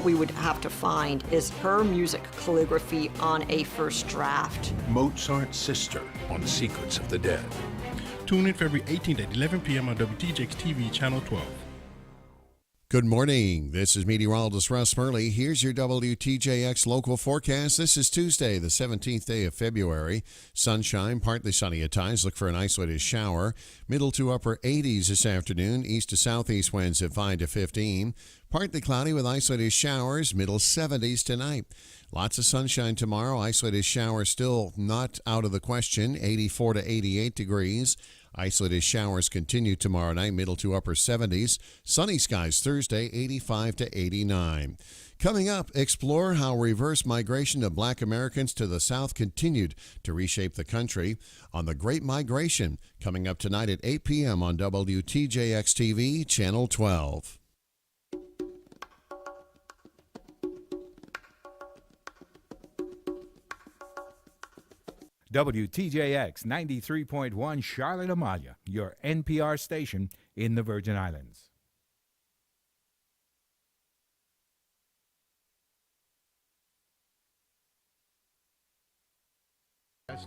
what we would have to find is her music calligraphy on a first draft. Mozart's Sister on Secrets of the Dead. Tune in February 18th at 11 p.m. on WTJX TV, Channel 12. Good morning. This is meteorologist Russ Murley. Here's your WTJX local forecast. This is Tuesday, the 17th day of February. Sunshine, partly sunny at times. Look for an isolated shower. Middle to upper 80s this afternoon. East to southeast winds at 5 to 15. Partly cloudy with isolated showers. Middle 70s tonight. Lots of sunshine tomorrow. Isolated showers still not out of the question. 84 to 88 degrees. Isolated showers continue tomorrow night, middle to upper 70s. Sunny skies Thursday, 85 to 89. Coming up, explore how reverse migration of black Americans to the South continued to reshape the country on the Great Migration. Coming up tonight at 8 p.m. on WTJX TV, Channel 12. WTJX 93.1 Charlotte Amalia, your NPR station in the Virgin Islands.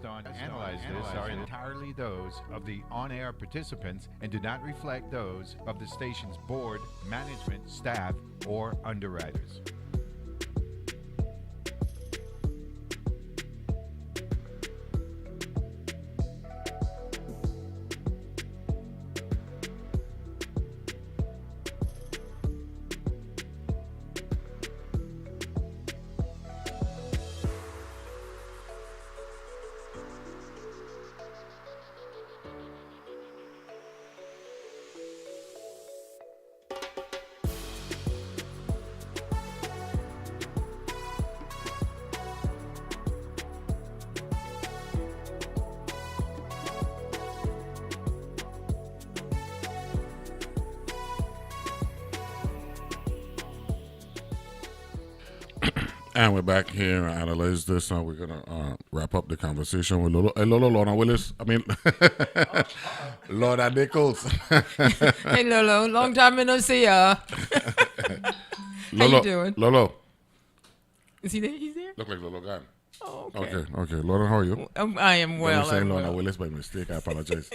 On Analyze This are entirely those of the on-air participants and do not reflect those of the station's board, management, staff, or underwriters. And we're back here at Analyze This. We're going to wrap up the conversation with Lorna Willis. Lorna Nichols. Hey, Lolo. Long time no see ya. How you doing? Lolo. Is he there? He's there? Look like Lolo gone. Oh, okay. Okay. Lorna, how are you? I am well. I'm saying Lorna Willis by mistake. I apologize.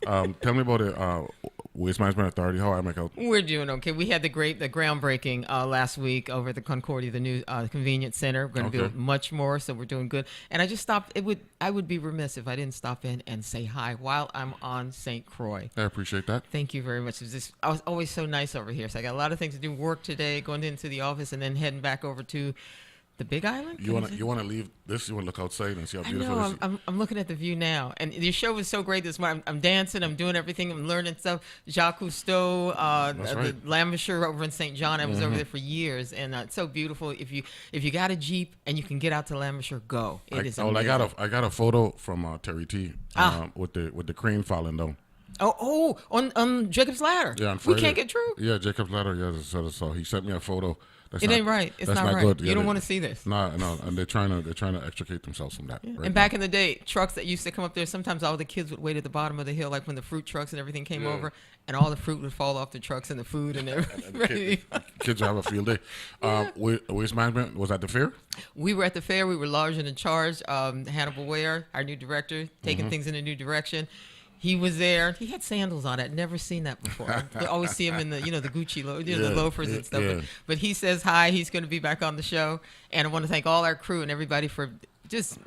Tell me about the Waste Management Authority. How I make out? We're doing okay. We had the groundbreaking last week over at the Concordia, the new convenience center. We're going to build much more, so we're doing good. And I just stopped. I would be remiss if I didn't stop in and say hi while I'm on St. Croix. I appreciate that. Thank you very much. I was always so nice over here. So I got a lot of things to do. Work today, going into the office, and then heading back over to the Big Island? You want to leave this? You want to look outside and see how beautiful it is? I'm looking at the view now. And your show was so great this morning. I'm dancing. I'm doing everything. I'm learning stuff. Jacques Cousteau, the Lancashire over in St. John. I was over there for years. And it's so beautiful. If you got a Jeep and you can get out to Lancashire, go. It is amazing. I got a photo from Terry T. With the crane falling down. On Jacob's Ladder. Yeah, on Friday. We can't get through. Yeah, Jacob's Ladder. Yeah, so he sent me a photo. Ain't right. It's not right. Good. You don't want to see this. No, and they're trying to extricate themselves from that. Yeah. Right and back in the day, trucks that used to come up there, sometimes all the kids would wait at the bottom of the hill, like when the fruit trucks and everything came over, and all the fruit would fall off the trucks and the food and everything. Kids would have a field day. Waste Management was at the fair? We were at the fair. We were large and in charge. Hannibal Ware, our new director, taking things in a new direction. He was there. He had sandals on. I'd never seen that before. I always see him in the Gucci the loafers and stuff. Yeah. But he says hi. He's going to be back on the show. And I want to thank all our crew and everybody for just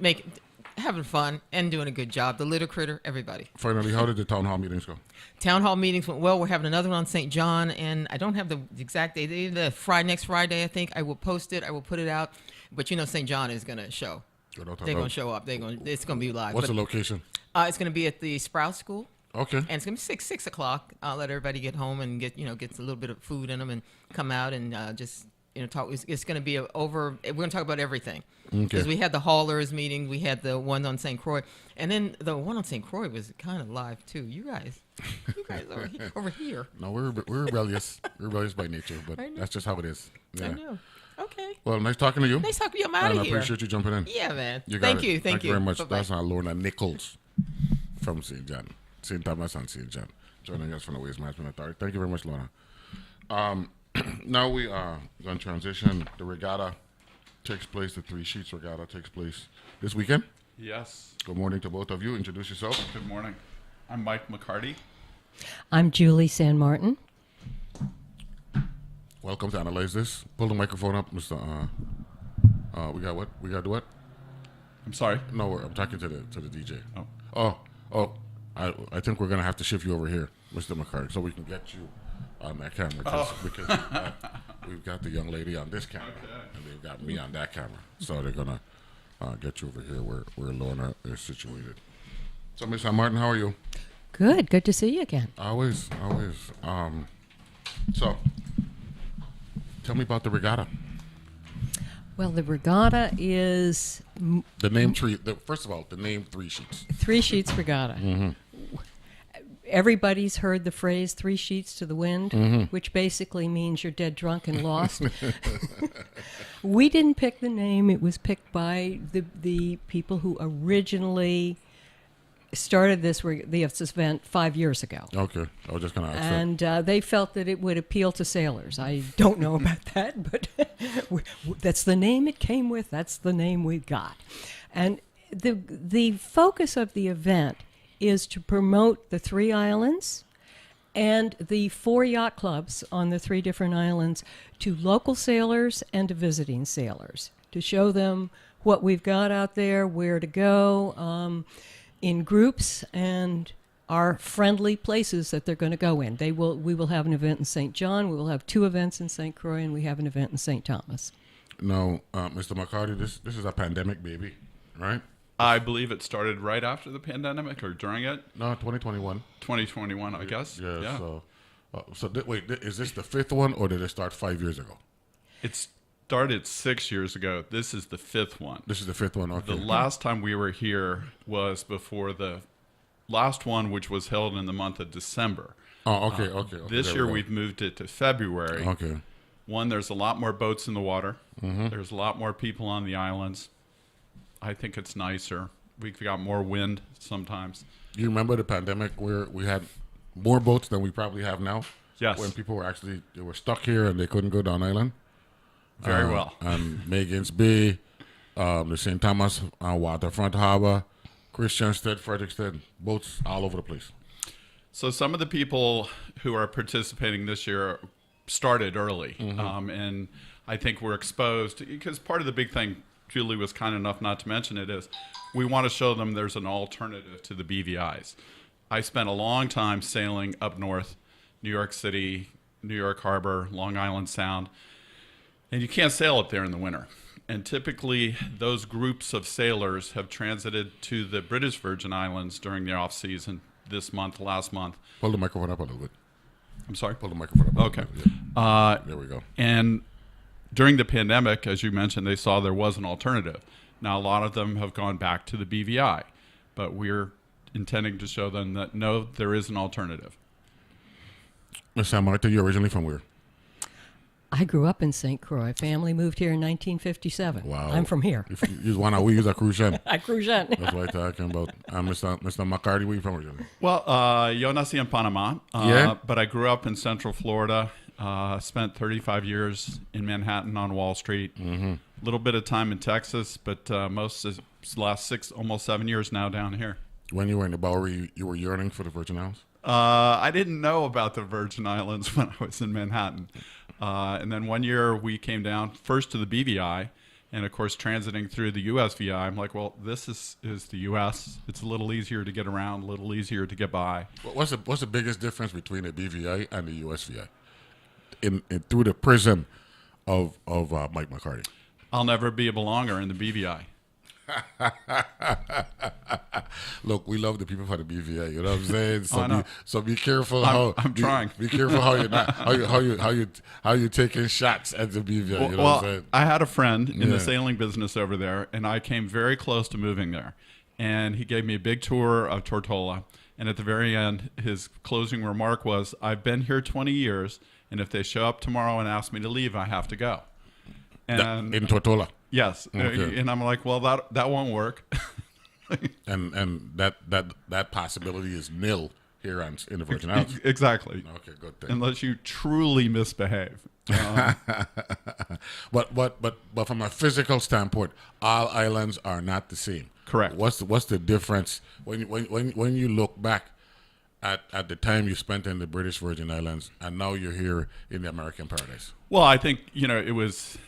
having fun and doing a good job. The Little Critter, everybody. Finally, how did the town hall meetings go? Town hall meetings went well. We're having another one on St. John, and I don't have the exact date. Next Friday, I think. I will post it. I will put it out. But St. John is going to show. They're going to show up. It's going to be live. What's the location? It's going to be at the Sprout School. Okay. And it's going to be 6 o'clock. I'll let everybody get home and get a little bit of food in them and come out and just talk. It's going to be we're going to talk about everything. Because we had the haulers meeting, we had the one on St. Croix, and then the one on St. Croix was kind of live too. You guys are over here. No, we're rebellious. We're rebellious by nature, but that's just how it is. Yeah. I know. Okay. Well, nice talking to you. Nice talking to you. I'm out of here. I appreciate you jumping in. Yeah, man. Thank you. Thank you very much. Bye-bye. That's Lorna Nichols from St. John, St. Thomas and St. John, joining us from the Waste Management Authority. Thank you very much, Lorna. Now we are going to transition. The regatta takes place, the Three Sheets Regatta takes place this weekend. Yes. Good morning to both of you. Introduce yourself. Good morning. I'm Mike McCarty. I'm Julie San Martin. Welcome to Analyze This. Pull the microphone up, Mr. We got what? We got to do what? I'm sorry. No, I'm talking to the DJ. Oh. I think we're going to have to shift you over here, Mr. McCarty, so we can get you on that camera because we've got the young lady on this camera and they've got me on that camera. So they're going to get you over here where Lorna is situated. So, Ms. San Martin, how are you? Good to see you again. Always. So, tell me about the regatta. Well, the regatta is The name first of all, the name Three Sheets. Three Sheets Regatta. Mm-hmm. Everybody's heard the phrase three sheets to the wind, which basically means you're dead drunk and lost. We didn't pick the name. It was picked by the people who originally started this event 5 years ago. Okay. I was just going to ask And they felt that it would appeal to sailors. I don't know about that, but that's the name it came with. That's the name we got. And the focus of the event is to promote the 3 islands and the 4 yacht clubs on the 3 different islands to local sailors and to visiting sailors, to show them what we've got out there, where to go in groups, and our friendly places that they're going to go in. We will have an event in St. John, we will have 2 events in St. Croix, and we have an event in St. Thomas. Now, Mr. McCarty, this is a pandemic baby, right? I believe it started right after the pandemic or during it. No, 2021. 2021, I guess. Yeah. So wait, is this the 5th one, or did it start 5 years ago? It started 6 years ago. This is the 5th one. This is the 5th one. Okay. The last time we were here was before the last one, which was held in the month of December. Oh, okay. This year we've moved it to February. Okay. One, there's a lot more boats in the water. There's a lot more people on the islands. I think it's nicer. We've got more wind sometimes. You remember the pandemic where we had more boats than we probably have now? Yes. When people were they were stuck here and they couldn't go down island? Very well. And Megan's Bay, the St. Thomas Waterfront Harbor, Christiansted, Fredericksted, boats all over the place. So some of the people who are participating this year started early. And I think we're exposed, because part of the big thing, Julie was kind enough not to mention it, is we want to show them there's an alternative to the BVIs. I spent a long time sailing up north, New York City, New York Harbor, Long Island Sound, and you can't sail up there in the winter. And typically those groups of sailors have transited to the British Virgin Islands during the off season this month, last month. Pull the microphone up a little bit. I'm sorry? Pull the microphone up. Okay. There we go. And during the pandemic, as you mentioned, they saw there was an alternative. Now, a lot of them have gone back to the BVI, but we're intending to show them that, no, there is an alternative. Ms. San Martin, you're originally from where? I grew up in St. Croix. Family moved here in 1957. Wow. I'm from here. We use a cruise ship. I cruise in. That's what I'm talking about. Mr. McCarty, where you from originally? Well, yo nací en Panama, but I grew up in Central Florida. Spent 35 years in Manhattan on Wall Street. A little bit of time in Texas, but most of the last almost 7 years now down here. When you were in the Bowery, you were yearning for the Virgin Islands? I didn't know about the Virgin Islands when I was in Manhattan. And then one year we came down first to the BVI, and of course transiting through the USVI. I'm like, well, this is the US. It's a little easier to get around, a little easier to get by. What's the biggest difference between the BVI and the USVI? In through the prism of Mike McCarty. I'll never be a belonger in the BVI. Look, we love the people for the BVI. You know what I'm saying? So, I know. So be careful I'm trying. Be careful how you taking shots at the BVI. You know what I'm saying? I had a friend in the sailing business over there, and I came very close to moving there. And he gave me a big tour of Tortola. And at the very end, his closing remark was, "I've been here 20 years, and if they show up tomorrow and ask me to leave, I have to go." And in Tortola. Yes. Okay. And I'm like, well, that won't work. and that possibility is nil here in the Virgin Islands. Exactly. Okay, good thing. Unless you truly misbehave. But from a physical standpoint, all islands are not the same. Correct. What's the difference when you look back at the time you spent in the British Virgin Islands and now you're here in the American paradise? Well, I think, it was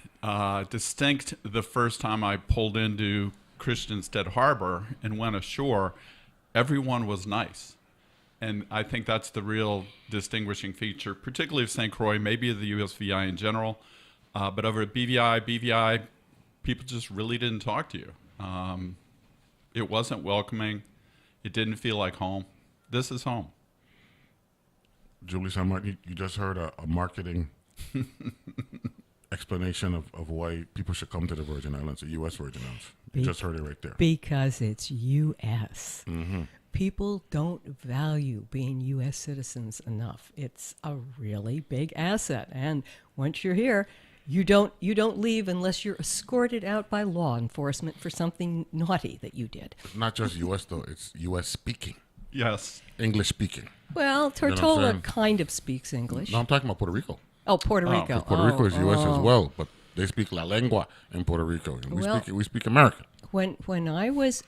distinct the first time I pulled into Christiansted Harbor and went ashore. Everyone was nice. And I think that's the real distinguishing feature, particularly of St. Croix, maybe of the USVI in general. But over at BVI, people just really didn't talk to you. It wasn't welcoming. It didn't feel like home. This is home. Julie Samart, you just heard a marketing explanation of why people should come to the Virgin Islands, the U.S. Virgin Islands. You just heard it right there. Because it's U.S. People don't value being U.S. citizens enough. It's a really big asset, and once you're here, you don't leave unless you're escorted out by law enforcement for something naughty that you did. It's not just U.S. though; it's U.S. speaking. Yes, English speaking. Well, Tortola kind of speaks English. No, I'm talking about Puerto Rico. Oh, Puerto Rico. Puerto Rico is U.S. as well, but they speak La Lengua in Puerto Rico. We speak American. When I was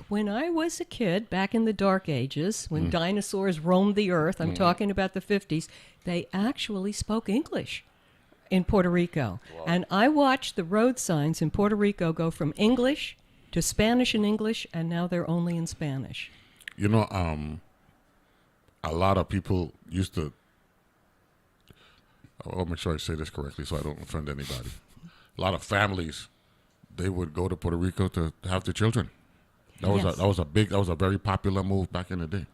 a kid back in the Dark Ages, when dinosaurs roamed the earth, I'm talking about the 50s, they actually spoke English in Puerto Rico. Wow. And I watched the road signs in Puerto Rico go from English to Spanish and English, and now they're only in Spanish. A lot of people used to, I'll make sure I say this correctly so I don't offend anybody. A lot of families, they would go to Puerto Rico to have their children. That was a very popular move back in the day.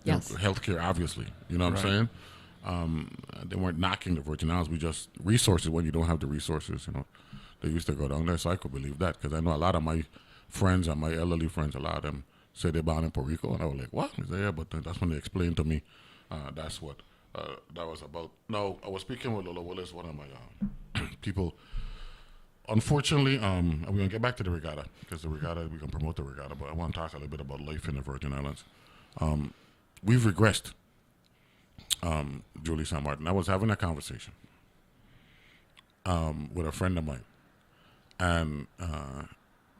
Yes. Healthcare, obviously. You know what I'm saying? They weren't knocking the Virgin Islands. We just resources when you don't have the resources. They used to go down there, so I could believe that because I know a lot of my friends and my elderly friends, a lot of them say they're born in Puerto Rico, and I was like, what? He said, yeah, but that's when they explained to me that's what that was about. No, I was speaking with Lola Willis, one of my people. Unfortunately, we're going to get back to the regatta because the regatta, we can promote the regatta, but I want to talk a little bit about life in the Virgin Islands. We've regressed, Julie San Martin. I was having a conversation with a friend of mine, and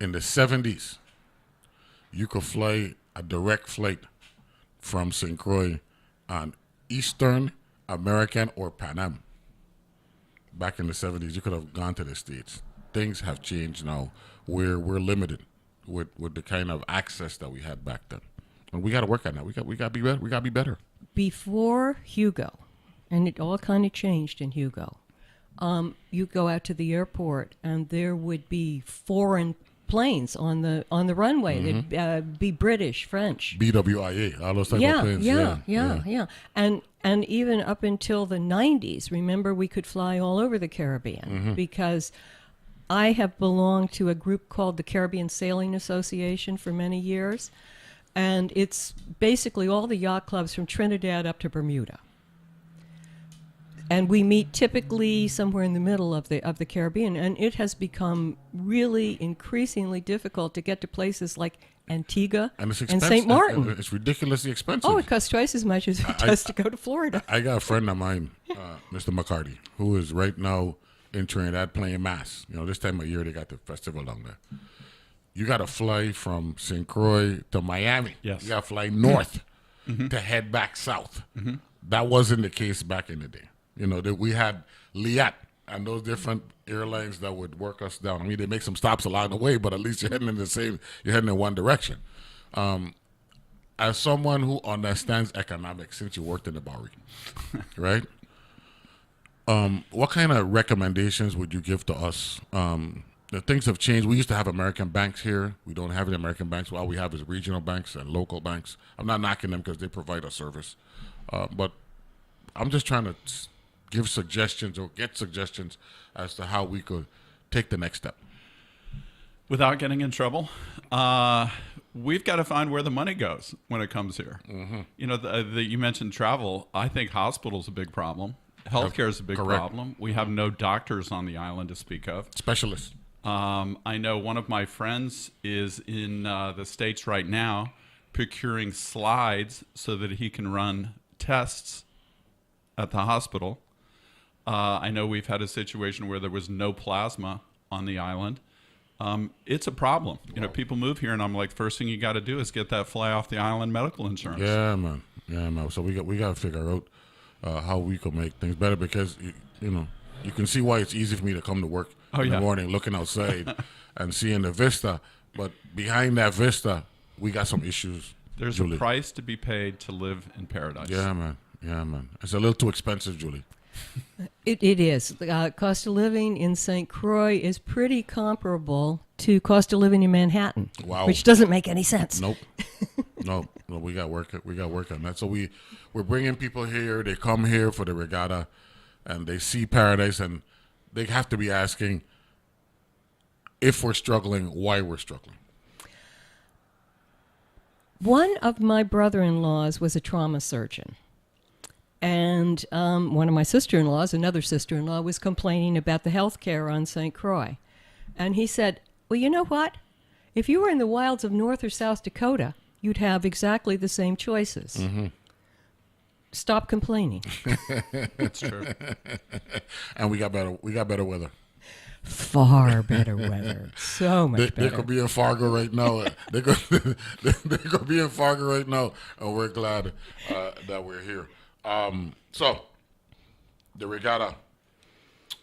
in the 70s, you could fly a direct flight from St. Croix on Eastern, American, or Pan Am. Back in the 70s, you could have gone to the States. Things have changed now. We're limited with the kind of access that we had back then, and we got to work on that. We got to be better. We got to be better. Before Hugo, and it all kind of changed in Hugo. You go out to the airport, and there would be foreign planes on the runway. They'd be British, French, BWIA, all those type of planes. Yeah. And even up until the 90s, remember, we could fly all over the Caribbean because I have belonged to a group called the Caribbean Sailing Association for many years, and it's basically all the yacht clubs from Trinidad up to Bermuda. And we meet typically somewhere in the middle of the Caribbean, and it has become really increasingly difficult to get to places like Antigua and St. Martin. It's ridiculously expensive. Oh, it costs twice as much as it does to go to Florida. I got a friend of mine, Mr. McCarty, who is right now in Trinidad playing Mass. This time of year they got the festival down there. You got to fly from St. Croix to Miami. Yes. You got to fly north to head back south. That wasn't the case back in the day. That we had Liat and those different airlines that would work us down. I mean, they make some stops along the way, but at least you're heading in one direction. As someone who understands economics, since you worked in the Bowery, right? What kind of recommendations would you give to us? The things have changed. We used to have American banks here. We don't have any American banks. All we have is regional banks and local banks. I'm not knocking them because they provide a service. But I'm just trying to give suggestions or get suggestions as to how we could take the next step. Without getting in trouble, we've got to find where the money goes when it comes here. You mentioned travel. I think hospitals a big problem. Healthcare is a big problem. We have no doctors on the island to speak of. Specialists. I know one of my friends is in the States right now procuring slides so that he can run tests at the hospital. I know we've had a situation where there was no plasma on the island. It's a problem. You know, people move here, and I'm like, first thing you got to do is get that fly off the island medical insurance. Yeah, man. Yeah, man. So we got to figure out how we can make things better, because you know, you can see why it's easy for me to come to work in the morning, looking outside and seeing the vista. But behind that vista, we got some issues. There's Julie. a price to be paid to live in paradise. Yeah, man. Yeah, man. It's a little too expensive, Julie. It is. Cost of living in St. Croix is pretty comparable to cost of living in Manhattan, which doesn't make any sense. Nope. No, we got work. We got work on that. So we're bringing people here. They come here for the regatta, and they see paradise, and they have to be asking, if we're struggling, why we're struggling. One of my brother-in-laws was a trauma surgeon. And one of my sister-in-laws, another sister-in-law, was complaining about the health care on St. Croix. And he said, well, you know what? If you were in the wilds of North or South Dakota, you'd have exactly the same choices. Mm-hmm. Stop complaining. That's true. And we got better weather. Far better weather. So much better. They could be in Fargo right now. They could be in Fargo right now, and we're glad that we're here. So, the regatta,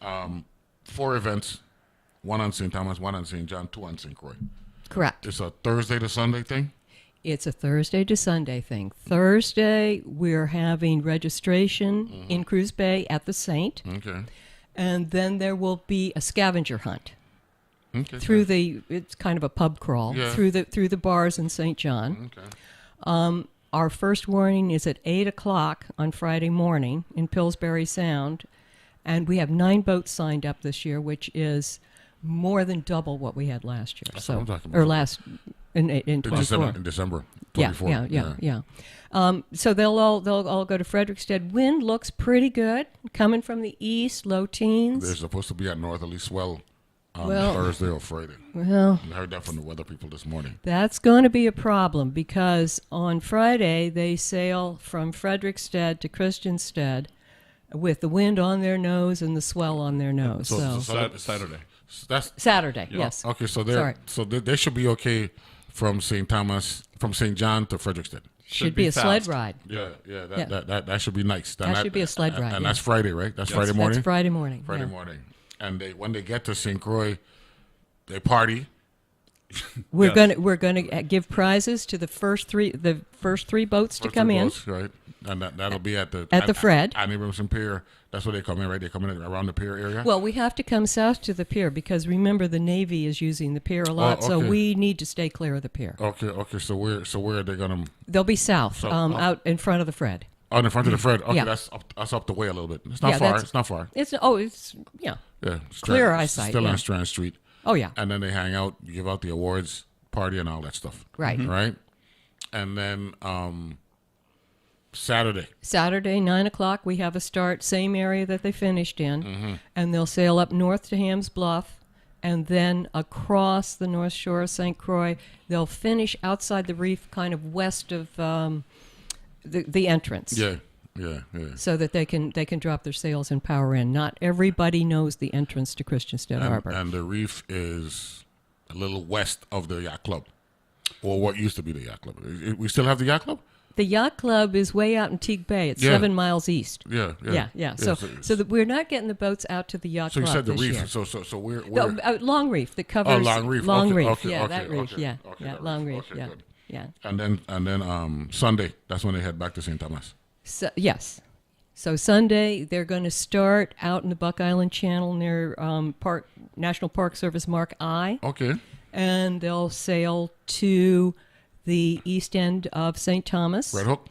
4 events, 1 on St. Thomas, 1 on St. John, 2 on St. Croix. Correct. It's a Thursday to Sunday thing? It's a Thursday to Sunday thing. Thursday, we're having registration in Cruz Bay at the Saint. Okay. And then there will be a scavenger hunt. Okay. Through it's kind of a pub crawl, through the bars in St. John. Okay. Our first warning is at 8 o'clock on Friday morning in Pillsbury Sound, and we have 9 boats signed up this year, which is more than double what we had last year. That's so, what I'm talking or about. last in 24. In December 24. Yeah. So they'll all go to Frederickstead. Wind looks pretty good, coming from the east, low teens. They're supposed to be at northerly swell on Thursday or Friday. Well, I heard that from the weather people this morning. That's going to be a problem, because on Friday they sail from Frederickstead to Christiansted with the wind on their nose and the swell on their nose. So Saturday. That's Saturday, yes. Okay, so they should be okay from St. Thomas, from St. John to Frederickstead. Should be a fast. sled ride. Yeah. That should be nice. That should be a sled ride. And that's Friday, right? That's Friday morning. That's Friday morning. Friday morning. And when they get to St. Croix, they party. We're gonna give prizes to the first three boats to come in. Right, and that'll be at the Fred. Annie Wilson Pier. That's where they come in, right? They come in around the pier area. Well, we have to come south to the pier, because remember the Navy is using the pier a lot, so we need to stay clear of the pier. Okay. So where are they gonna? They'll be south, out in front of the Fred. Oh, in front of the Fred. Okay, Yeah. that's up the way a little bit. It's not far. It's not far. It's Yeah, clear eyesight. Still yeah. on Strand Street. Oh yeah. And then they hang out, give out the awards, party, and all that stuff. Right. Right. And then Saturday, 9 o'clock, we have a start, same area that they finished in, and they'll sail up north to Hams Bluff, and then across the north shore of St. Croix. They'll finish outside the reef, kind of west of the entrance. Yeah. So that they can drop their sails and power in. Not everybody knows the entrance to Christiansted Harbor. And the reef is a little west of the yacht club, or what used to be the yacht club. We still have the yacht club? The yacht club is way out in Teague Bay. It's 7 miles east. Yeah. So that we're not getting the boats out to the yacht club. So you said the this reef. year. So we're Long Reef that covers. Long Reef. Long Okay, Reef. okay, Yeah, okay, that reef. okay, Yeah, okay, yeah. that Long reef. Reef. Okay, Yeah, good. yeah. And then Sunday. That's when they head back to St. Thomas. So, yes. So Sunday they're going to start out in the Buck Island Channel near National Park Service Mark I. Okay. And they'll sail to the east end of St. Thomas. Red Hook.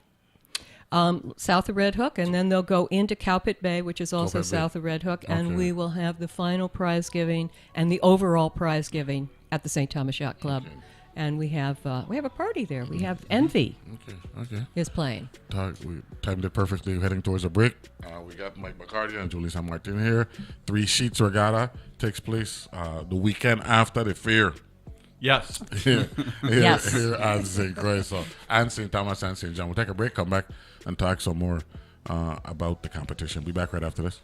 South of Red Hook, and then they'll go into Cowpit Bay, which is also Cowpit Bay. south of Red Hook, and Okay. we will have the final prize giving and the overall prize giving at the St. Thomas Yacht Club. Okay. And we have a party there. We have Envy Okay. is playing. We timed it perfectly, heading towards a break. We got Mike McCarty and Julie San Martin here. 3 Sheets Regatta takes place the weekend after the fair. Yes. here Yes. at St. Croix. So, and St. Thomas and St. John. We'll take a break, come back, and talk some more about the competition. Be back right after this.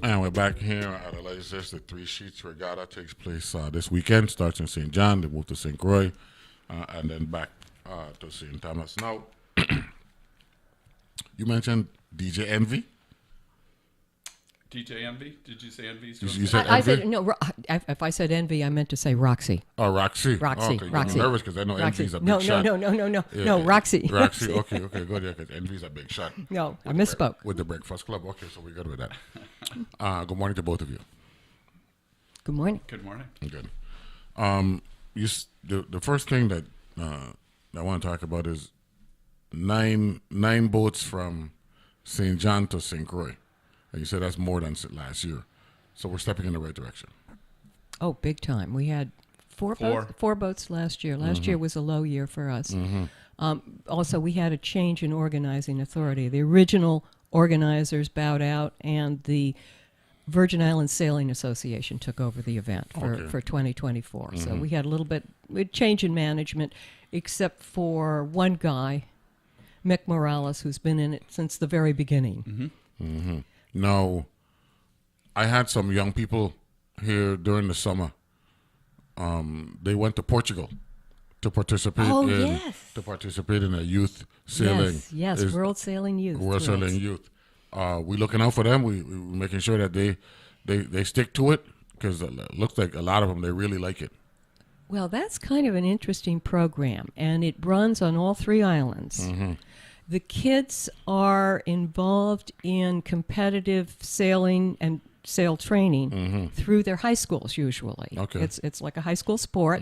And we're back here at Alexis. The Three Sheets Regatta takes place this weekend. Starts in St. John, they move to St. Croix, and then back to St. Thomas. Now, you mentioned DJ Envy. DJ Envy? Did you say Envy? You said I Envy? said no. If I said Envy, I meant to say Roxy. Oh, Roxy. Roxy. Okay, Roxy. you're nervous because I know Roxy. Envy's a big No, shot. no, Roxy. Roxy. Okay, good. Yeah, because Envy's a big shot. No, I misspoke. With the Breakfast Club. Okay, so we're good with that. Good morning to both of you. Good morning. Good morning. Good. The first thing that I want to talk about is nine boats from St. John to St. Croix. And you said that's more than last year. So we're stepping in the right direction. Oh, big time. We had four boats last year. Last year was a low year for us. Also, we had a change in organizing authority. The original organizers bowed out, and the Virgin Islands Sailing Association took over the event for 2024. So we had a little bit change in management, except for one guy, Mick Morales, who's been in it since the very beginning. Now, I had some young people here during the summer. They went to Portugal to participate in a youth sailing. Yes, World Sailing Youth. World Sailing Youth. We looking out for them. We making sure that they stick to it, because it looks like a lot of them, they really like it. Well, that's kind of an interesting program, and it runs on all three islands. The kids are involved in competitive sailing and sail training through their high schools usually. Okay. It's like a high school sport.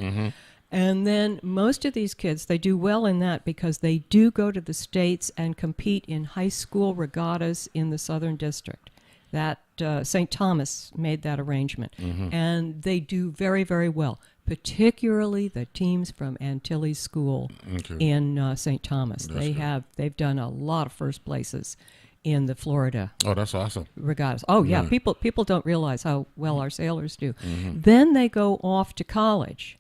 And then most of these kids, they do well in that because they do go to the States and compete in high school regattas in the Southern District. That St. Thomas made that arrangement. And they do very, very well, particularly the teams from Antilles School in St. Thomas. They've done a lot of first places in the Florida Oh, that's awesome. regattas. Oh yeah, Yeah. people don't realize how well our sailors do. Then they go off to college,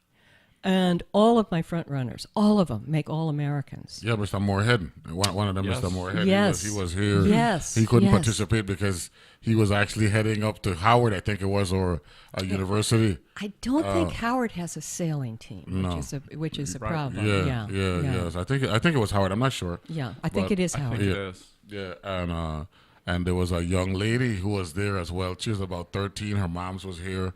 and all of my front runners, all of them, make All-Americans. Yeah, Mr. Moorhead. One of them, Yes. Mr. Moorhead. Yes. He was here. Yes, He couldn't yes. participate because he was actually heading up to Howard, I think it was, or a university. I don't think Howard has a sailing team, No. which is a Right. problem. Yeah, yes. I think it was Howard. I'm not sure. Yeah, I think But it is I Howard. think Yeah. it is. Yeah, and there was a young lady who was there as well. She was about 13. Her mom's was here.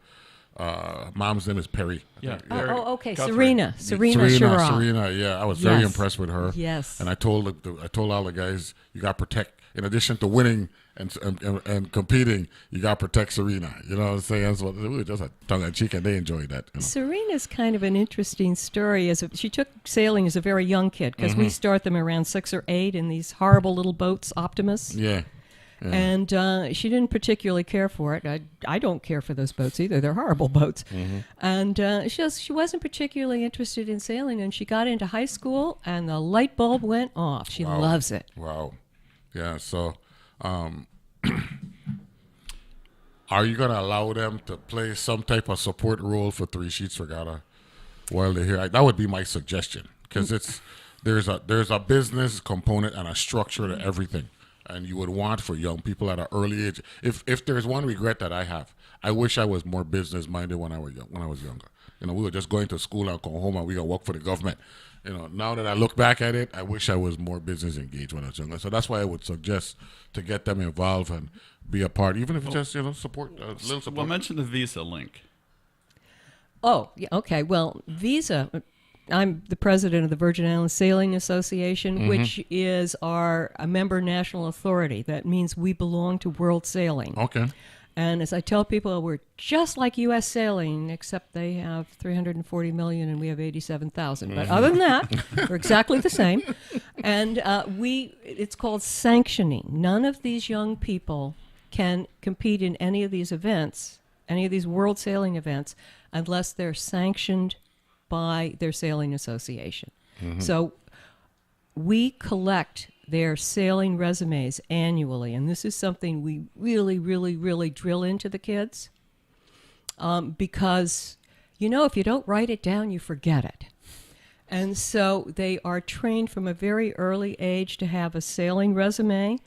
Mom's name is Perry. I Yeah. think. Oh, Very- okay, Guthrie. Serena Shira. Serena. Yeah, I was very Yes. impressed with her. Yes. And I told all the guys, you got to protect. In addition to winning and competing, you got to protect Serena. You know what I'm saying? So we were just a tongue in cheek, and they enjoyed that. You know? Serena's kind of an interesting story. She took sailing as a very young kid because we start them around 6 or 8 in these horrible little boats, Optimus. Yeah. And she didn't particularly care for it. I don't care for those boats either. They're horrible boats. And she wasn't particularly interested in sailing. And she got into high school, and the light bulb went off. She loves it. Wow. Yeah. So, are you gonna allow them to play some type of support role for Three Sheets Regatta while they're here? That would be my suggestion, because there's a business component and a structure to everything, and you would want for young people at an early age. If there's one regret that I have, I wish I was more business minded when I was younger. You know, we were just going to school and going home, and we gonna work for the government. You know, now that I look back at it, I wish I was more business engaged when I was younger. So that's why I would suggest to get them involved and be a part, even if it's just support, a little support. Well, mention the Visa link. Oh, yeah, okay. Well, Visa, I'm the president of the Virgin Islands Sailing Association, which is a member national authority. That means we belong to World Sailing. Okay. And as I tell people, we're just like U.S. Sailing, except they have 340 million and we have 87,000. But other than that, we're exactly the same. And it's called sanctioning. None of these young people can compete in any of these events, any of these World Sailing events, unless they're sanctioned by their sailing association. So we collect their sailing resumes annually, and this is something we really, really, really drill into the kids because, if you don't write it down, you forget it. And so they are trained from a very early age to have a sailing resume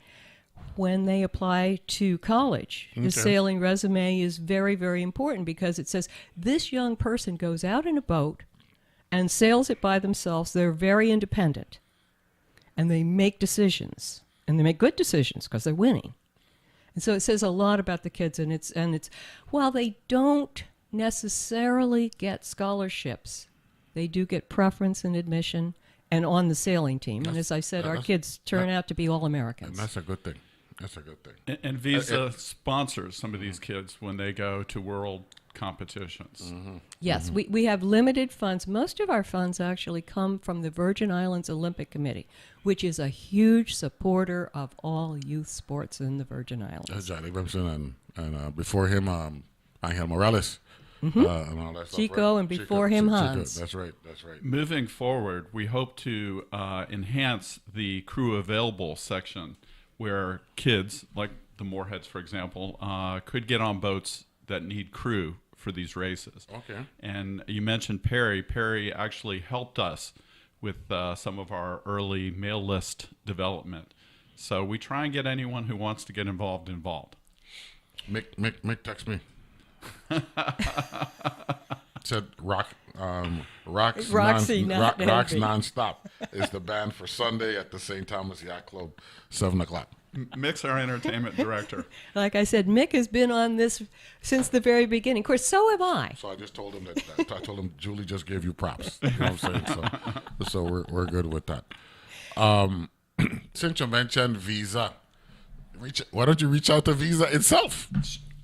when they apply to college. The sailing resume is very, very important because it says this young person goes out in a boat and sails it by themselves. They're very independent. And they make decisions, and they make good decisions because they're winning. And so it says a lot about the kids, and it's while they don't necessarily get scholarships, they do get preference and admission and on the sailing team. And as I said, our kids turn out to be All-Americans. And that's a good thing. That's a good thing. And Visa sponsors some of these kids when they go to world competitions. Yes, we have limited funds. Most of our funds actually come from the Virgin Islands Olympic Committee, which is a huge supporter of all youth sports in the Virgin Islands. Johnny Brimson and before him, Angel Morales. And all that stuff, Chico, right? and before him, Hans. That's right. Moving forward, we hope to enhance the crew available section where kids, like the Moorheads, for example, could get on boats that need crew for these races. Okay. And you mentioned Perry. Perry actually helped us with some of our early mail list development. So we try and get anyone who wants to get involved. Mick text me. Said Rocks Nonstop is the band for Sunday at the St. Thomas Yacht Club, 7:00. Mick's our entertainment director. Like I said, Mick has been on this since the very beginning. Of course, so have I. So I just told him that I told him Julie just gave you props. You know what I'm saying? So we're good with that. Since you mentioned Visa, why don't you reach out to Visa itself?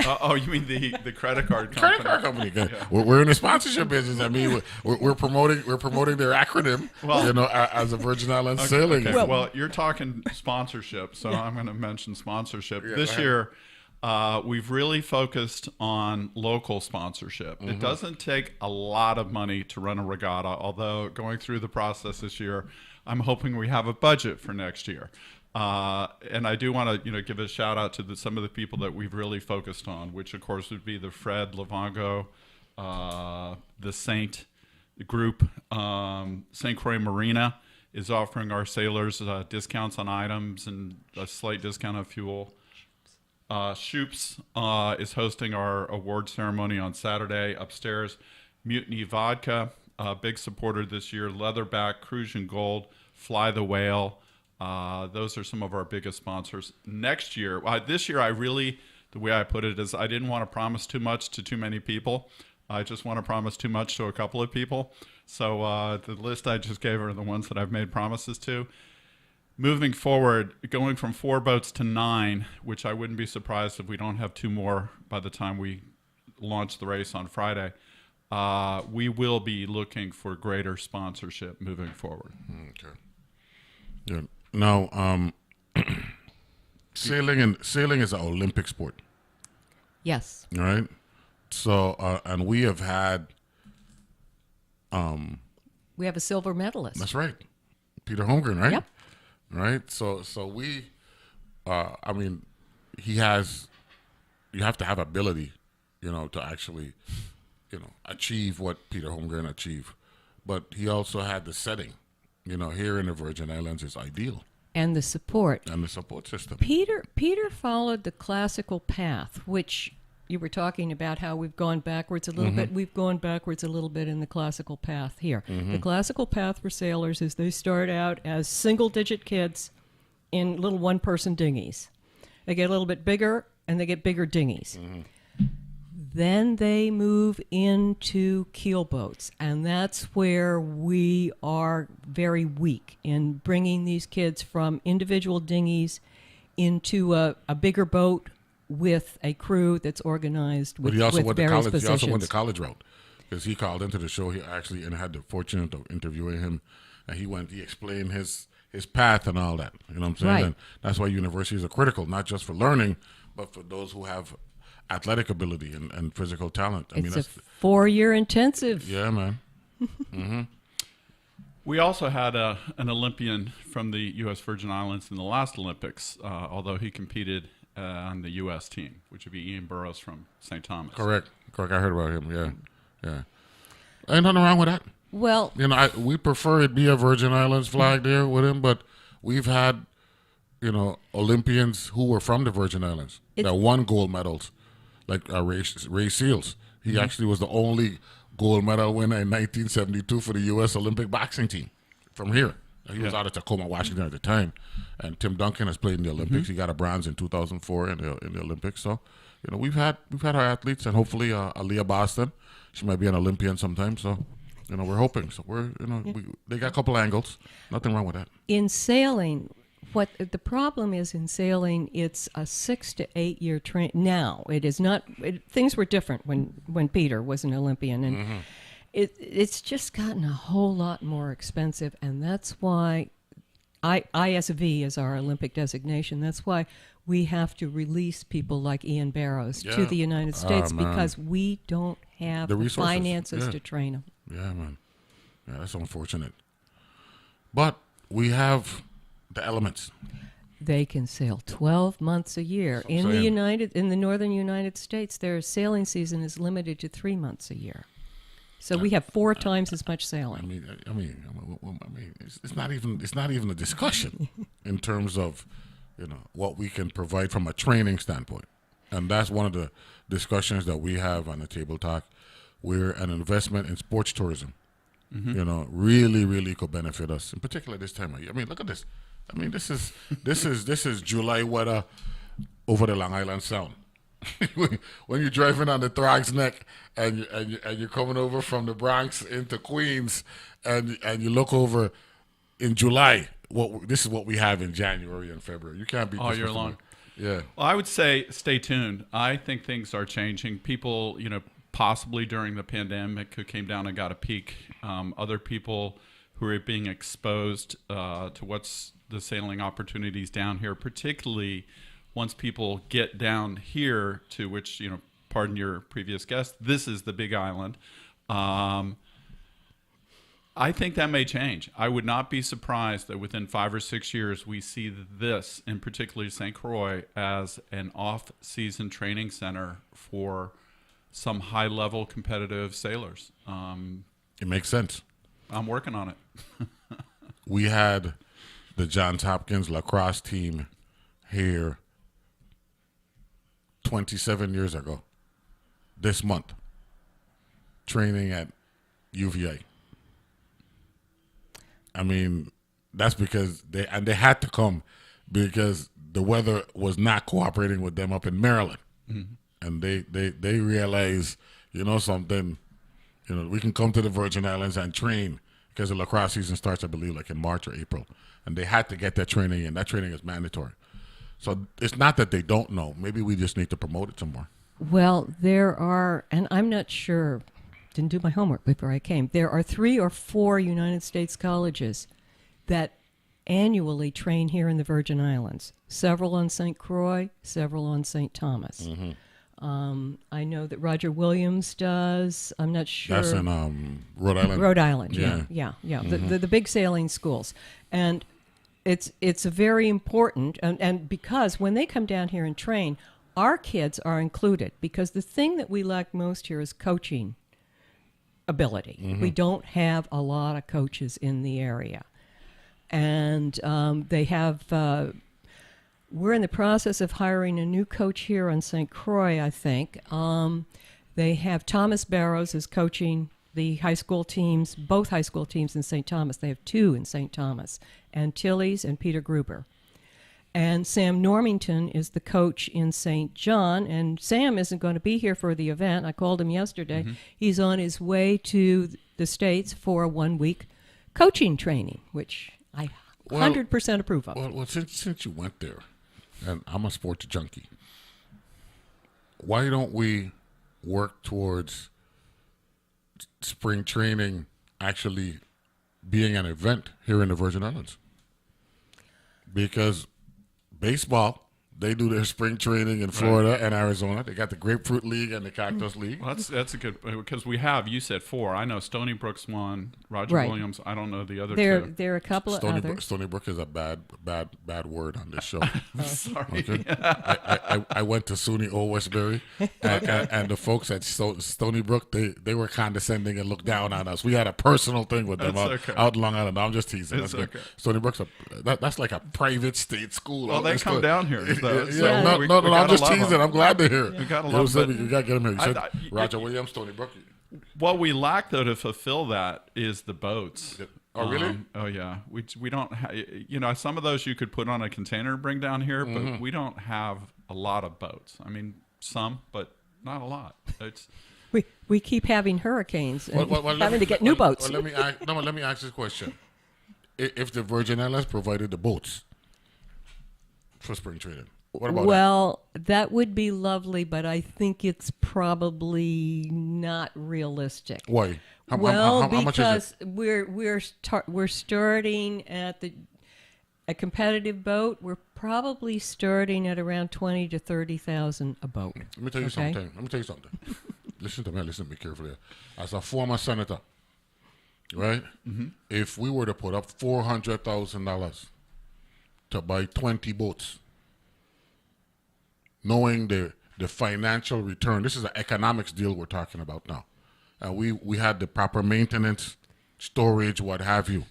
Oh, you mean the credit card company? Credit card company. Yeah. We're in the sponsorship business. I mean, we're promoting their acronym. Well, as a Virgin Islands Sailing. Okay. Well, you're talking sponsorship, so I'm going to mention sponsorship. This year, we've really focused on local sponsorship. It doesn't take a lot of money to run a regatta, although going through the process this year, I'm hoping we have a budget for next year. And I do want to, give a shout out to some of the people that we've really focused on, which of course would be the Fred Livongo, the Saint group. St. Croix Marina is offering our sailors discounts on items and a slight discount on fuel. Shoops is hosting our award ceremony on Saturday upstairs. Mutiny Vodka, big supporter this year. Leatherback, Cruise and Gold, Fly the Whale. Those are some of our biggest sponsors. Next year, this year, the way I put it is I didn't want to promise too much to too many people. I just want to promise too much to a couple of people. So the list I just gave are the ones that I've made promises to. Moving forward, going from 4 boats to 9, which I wouldn't be surprised if we don't have 2 more by the time we launch the race on Friday. We will be looking for greater sponsorship moving forward. Okay. Yeah. Now, sailing is an Olympic sport. Yes. All right. So, and we have had. We have a silver medalist. That's right, Peter Holmgren, right? Yep. Right. So we, I mean, he has. You have to have ability, to actually, achieve what Peter Holmgren achieved, but he also had the setting. Here in the Virgin Islands is ideal. And the support. And the support system. Peter followed the classical path, which you were talking about how we've gone backwards a little bit. We've gone backwards a little bit in the classical path here. The classical path for sailors is they start out as single-digit kids in little one-person dinghies. They get a little bit bigger, and they get bigger dinghies. Then they move into keel boats, and that's where we are very weak in bringing these kids from individual dinghies into a bigger boat with a crew that's organized with, but he also with went various to college. positions. He also went the college route because he called into the show. He actually and had the fortune of interviewing him, and he explained his path and all that. You know what I'm saying? Right. And that's why universities are critical, not just for learning, but for those who have athletic ability and physical talent. It's a 4-year intensive. Yeah, man. We also had an Olympian from the U.S. Virgin Islands in the last Olympics, although he competed on the U.S. team, which would be Ian Burroughs from St. Thomas. Correct. I heard about him. Yeah. Ain't nothing wrong with that. Well, we prefer it be a Virgin Islands flag there with him, but we've had, Olympians who were from the Virgin Islands that won gold medals, like Ray Seals. He actually was the only gold medal winner in 1972 for the U.S. Olympic boxing team from here. He was out of Tacoma, Washington at the time. And Tim Duncan has played in the Olympics. He got a bronze in 2004 in the Olympics. So, we've had our athletes, and hopefully Aaliyah Boston, she might be an Olympian sometime. So, we're hoping. So they got a couple angles. Nothing wrong with that. in sailing, what the problem is in sailing, it's a 6 to 8 year train. Now it is not. Things were different when Peter was an Olympian, and it's just gotten a whole lot more expensive, and that's why ISV is our Olympic designation. That's why we have to release people like Ian Barrows to the United States because we don't have the finances to train them. Yeah, man. Yeah, that's unfortunate. But we have the elements. They can sail 12 months a year. In the northern United States, their sailing season is limited to 3 months a year. So we have 4 times as much sailing. I mean, it's not even a discussion in terms of, what we can provide from a training standpoint, and that's one of the discussions that we have on the Table Talk. Where an investment in sports tourism, really, really could benefit us, in particular this time of year. I mean, look at this. I mean, this is July weather over the Long Island Sound. When you're driving on the Throgs Neck and you're coming over from the Bronx into Queens, and you look over in July, this is what we have in January and February. You can't beat all this year long. Yeah. Well, I would say stay tuned. I think things are changing. People, possibly during the pandemic who came down and got a peek. Other people who are being exposed to what's the sailing opportunities down here, particularly once people get down here to which, pardon your previous guest, this is the Big Island. I think that may change. I would not be surprised that within 5 or 6 years we see this, and particularly St. Croix, as an off-season training center for some high-level competitive sailors. It makes sense. I'm working on it. We had the Johns Hopkins lacrosse team here 27 years ago this month, training at UVA. I mean, that's because they had to come because the weather was not cooperating with them up in Maryland. Mm-hmm. And they realized, something, we can come to the Virgin Islands and train because the lacrosse season starts, I believe, like in March or April. And they had to get that training in. That training is mandatory. So it's not that they don't know. Maybe we just need to promote it some more. Well, there are, and I'm not sure, didn't do my homework before I came, there are 3 or 4 United States colleges that annually train here in the Virgin Islands. Several on St. Croix, several on St. Thomas. Mm-hmm. I know that Roger Williams does. I'm not sure. That's in Rhode Island. Rhode Island, yeah. Mm-hmm. The big sailing schools. And it's a very important, and because when they come down here and train, our kids are included, because the thing that we lack most here is coaching ability. Mm-hmm. We don't have a lot of coaches in the area. And they have... we're in the process of hiring a new coach here on St. Croix, I think. They have Thomas Barrows is coaching the high school teams, both high school teams in St. Thomas. They have 2 in St. Thomas, and Tilly's and Peter Gruber. And Sam Normington is the coach in St. John, and Sam isn't going to be here for the event. I called him yesterday. Mm-hmm. He's on his way to the States for a 1-week coaching training, which I 100% approve of. Well, since you went there, and I'm a sports junkie, why don't we work towards spring training actually being an event here in the Virgin Islands? Because baseball, they do their spring training in Florida and Arizona. They got the Grapefruit League and the Cactus League. Well, that's a good, because you said 4. I know Stony Brook's one, Roger Williams. I don't know the other 2. There are a couple of others. Stony Brook is a bad word on this show. Sorry. Okay? I went to SUNY Old Westbury, and the folks at Stony Brook, they were condescending and looked down on us. We had a personal thing with them out in Long Island. No, I'm just teasing. That's okay. Stony Brook's that's like a private state school. Well, they come down here. No, I'm just teasing. I'm glad to hear. You gotta love it. You gotta get him here. You said Roger Williams, Stony Brook. What we lack, though, to fulfill that is the boats. Oh, really? Oh, yeah. We don't have, some of those you could put on a container and bring down here, but we don't have a lot of boats. I mean, some, but not a lot. It's we keep having hurricanes and having to get new boats. Let me ask this question. If the Virgin Islands provided the boats for spring training, what about that would be lovely, but I think it's probably not realistic. Why? How much is it? we're starting at a competitive boat. We're probably starting at around 20 to 30,000 a boat. Let me tell you something. Listen to me carefully. As a former senator, right? Mm-hmm. If we were to put up $400,000 to buy 20 boats, knowing the financial return, this is an economics deal we're talking about now. And we had the proper maintenance, storage, what have you.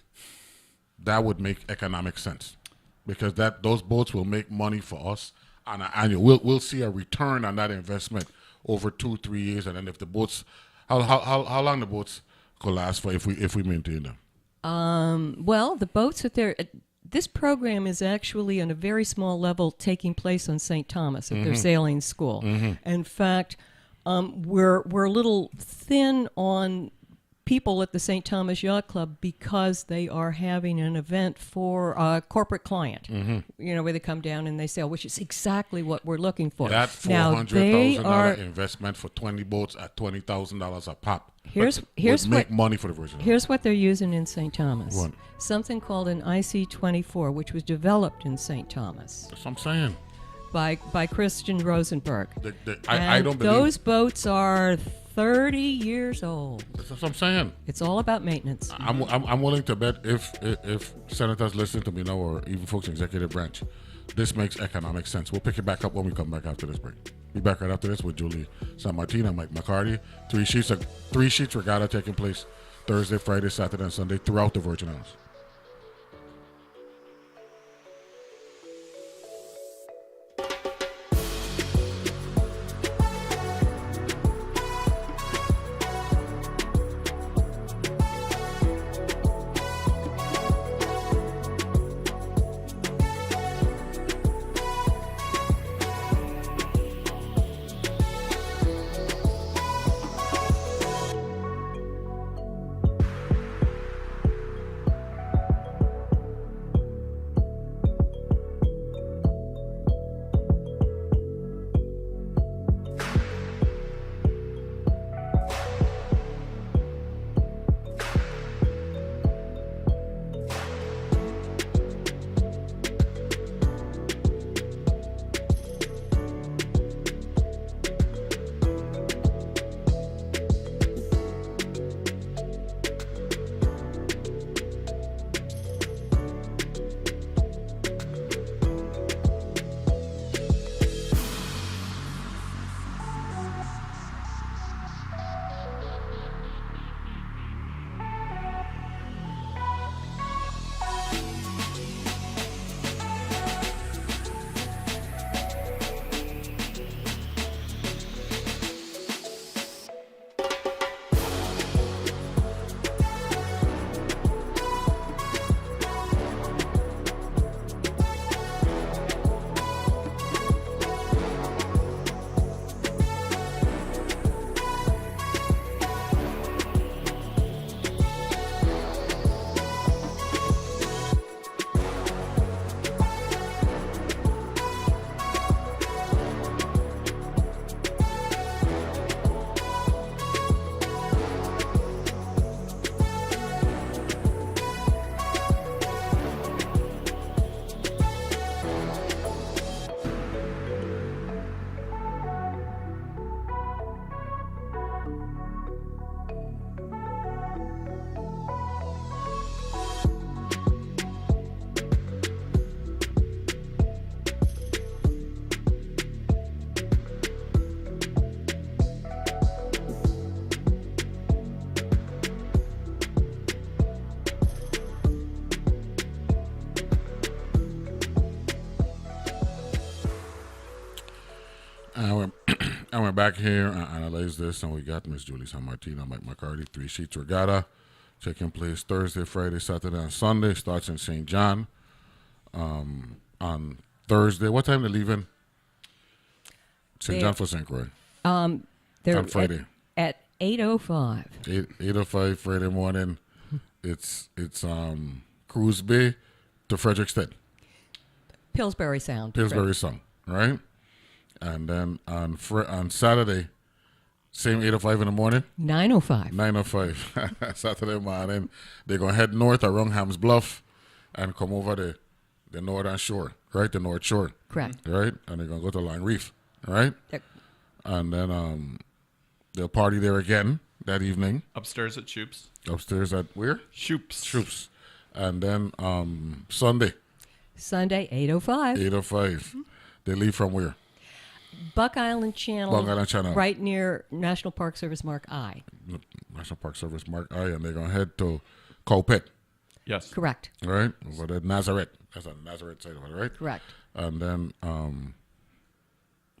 That would make economic sense, because those boats will make money for us on an annual. We'll see a return on that investment over 2-3 years, and then if the boats, how long the boats could last for if we maintain them? The boats that they're. This program is actually on a very small level taking place on St. Thomas at their sailing school. Mm-hmm. In fact, we're a little thin on people at the St. Thomas Yacht Club because they are having an event for a corporate client, where they come down and they sail, which is exactly what we're looking for. That $400,000 investment for 20 boats at $20,000 a pop. Here's make money for the Virgin Islands. Here's what they're using in St. Thomas. What? Something called an IC-24, which was developed in St. Thomas. That's what I'm saying. By Christian Rosenberg. I don't believe those boats are 30 years old. That's what I'm saying. It's all about maintenance. I'm willing to bet if senators listen to me now, or even folks in executive branch, this makes economic sense. We'll pick it back up when we come back after this break. Be back right after this with Julie San Martin and Mike McCarty. Three sheets regatta taking place Thursday, Friday, Saturday, and Sunday throughout the Virgin Islands. And we're back here and analyze this, and we got Miss Julie San Martin and Mike McCarty. Three sheets regatta taking place Thursday, Friday, Saturday, and Sunday. Starts in St. John on Thursday. What time they leaving? St. John for St. Croix. They're on Friday at 8:05. 8:05 Friday morning. It's Cruise Bay to Frederiksted. Pillsbury Sound. Pillsbury Sound, right? And then on Saturday, same 8:05 in the morning. 9:05. 9:05 Saturday morning. They're gonna head north around Hams Bluff and come over the northern shore, right? The North Shore. Correct. Right? And they're gonna go to Long Reef, right? Yep. And then they'll party there again that evening. Upstairs at Shoop's. Upstairs at where? Shoop's. And then Sunday. Sunday, 8:05. 8:05. They leave from where? Buck Island Channel. Buck Island Channel. Right near National Park Service Mark I. National Park Service Mark I, and they're going to head to Cowpit. Yes. Correct. Right? For the Nazareth. That's on the Nazareth side of it, right? Correct. And then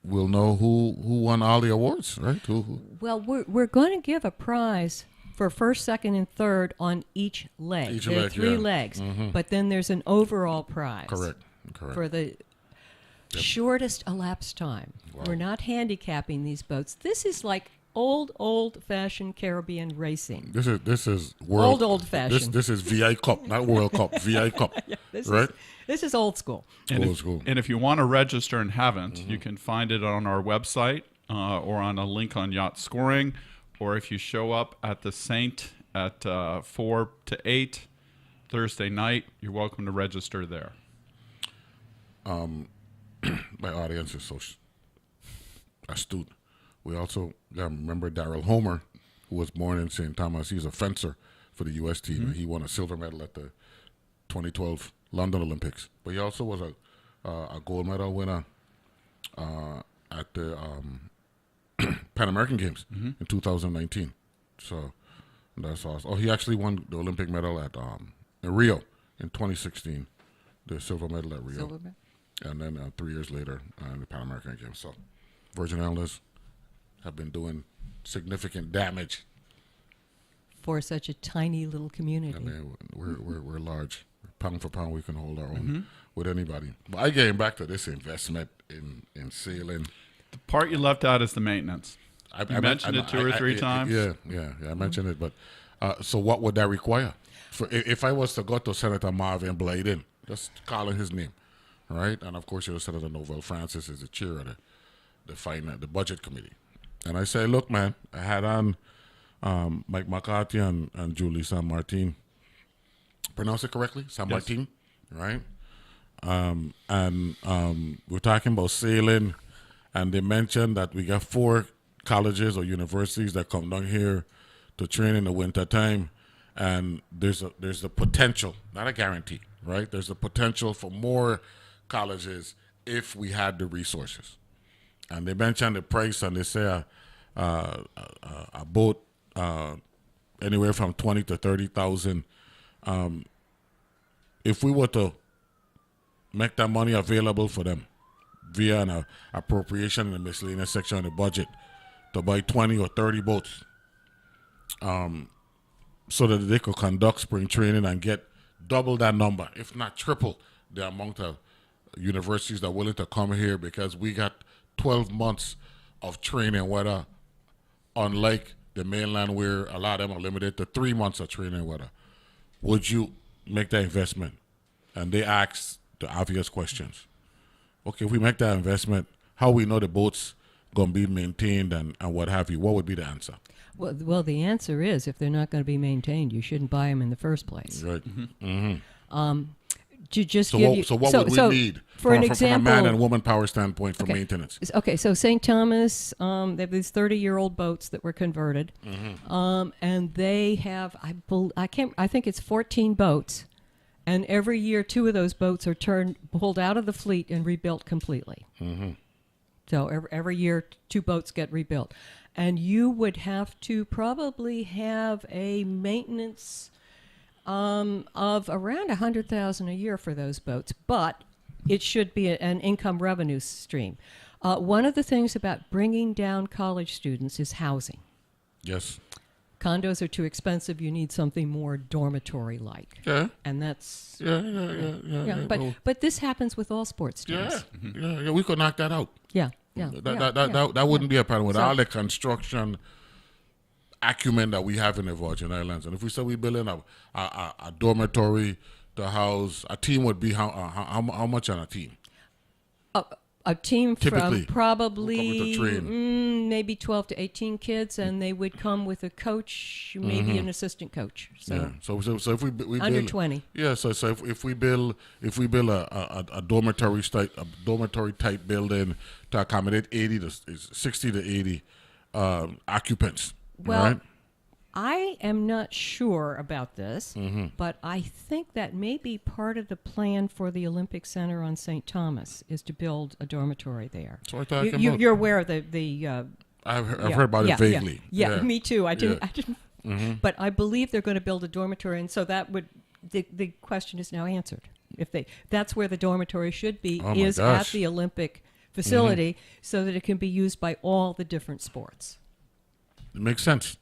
we'll know who won all the awards, right? Who? Well, we're going to give a prize for first, second, and third on each leg. Each there leg, are three yeah. legs, Mm-hmm. but then there's an overall prize. Correct. For the shortest elapsed time. Wow. We're not handicapping these boats. This is like old-fashioned Caribbean racing. This is world old-fashioned. This is VI Cup, not World Cup. VI Cup, Yeah, right? This is old school. Old school. And if you want to register and haven't, you can find it on our website or on a link on Yacht Scoring, or if you show up at the Saint at 4 to 8 Thursday night, you're welcome to register there. My audience is so astute. We also remember Darrell Homer, who was born in St. Thomas. He's a fencer for the U.S. team. He won a silver medal at the 2012 London Olympics. But he also was a gold medal winner at the Pan American Games in 2019. So that's awesome. Oh, he actually won the Olympic medal at in Rio in 2016, the silver medal at Rio. Silver medal. And then 3 years later in the Pan American Games. So Virgin Islands have been doing significant damage. For such a tiny little community. I mean, we're large. Pound for pound, we can hold our own with anybody. But I getting back to this investment in sailing. The part you left out is the maintenance. You mentioned it two or three times. Yeah, I mentioned it. But so what would that require? For if I was to go to Senator Marvin Bladen, just calling his name, right? And of course, Senator Neville Francis is the chair of the budget committee. And I say, look, man, I had on Mike McCarty and Julie San Martin. Pronounce it correctly? San Martin, right? And we're talking about sailing, and they mentioned that we got 4 colleges or universities that come down here to train in the winter time, and there's a potential, not a guarantee, right? There's a potential for more colleges if we had the resources. And they mentioned the price, and they say a boat anywhere from $20,000 to $30,000. If we were to make that money available for them via an appropriation in the miscellaneous section of the budget to buy 20 or 30 boats, so that they could conduct spring training and get double that number, if not triple the amount of universities that are willing to come here, because we got 12 months of training, whether unlike the mainland where a lot of them are limited to 3 months of training weather. Would you make that investment? And they ask the obvious questions. Okay, if we make that investment, how we know the boat's going to be maintained and what have you? What would be the answer? Well, the answer is if they're not going to be maintained, you shouldn't buy them in the first place. Right. To just So give what, you, so what would we need for an from example, a man and woman power standpoint for maintenance? Okay, so St. Thomas, they have these 30-year-old boats that were converted, and they have I think it's 14 boats, and every year 2 of those boats are pulled out of the fleet and rebuilt completely. So every year 2 boats get rebuilt, and you would have to probably have a maintenance of around $100,000 a year for those boats, but it should be an income revenue stream. One of the things about bringing down college students is housing. Yes. Condos are too expensive. You need something more dormitory-like. Yeah. And that's... Yeah. But this happens with all sports teams. Yeah. We could knock that out. Yeah. That wouldn't be a problem with all the construction acumen that we have in the Virgin Islands. And if we said we build in a dormitory to house, a team would be how much on a team? A team Typically, from probably to train. maybe 12 to 18 kids, and they would come with a coach, maybe an assistant coach. So, yeah. So if we under build, 20. Yeah. So if we build a dormitory type building to accommodate 60 to 80 occupants. Well, right? I am not sure about this, but I think that may be part of the plan for the Olympic Center on St. Thomas is to build a dormitory there. So I thought you're aware of the I've heard about it vaguely. Yeah, me too. I didn't. But I believe they're going to build a dormitory, and so that would the question is now answered. That's where the dormitory should be at the Olympic facility, so that it can be used by all the different sports. It makes sense.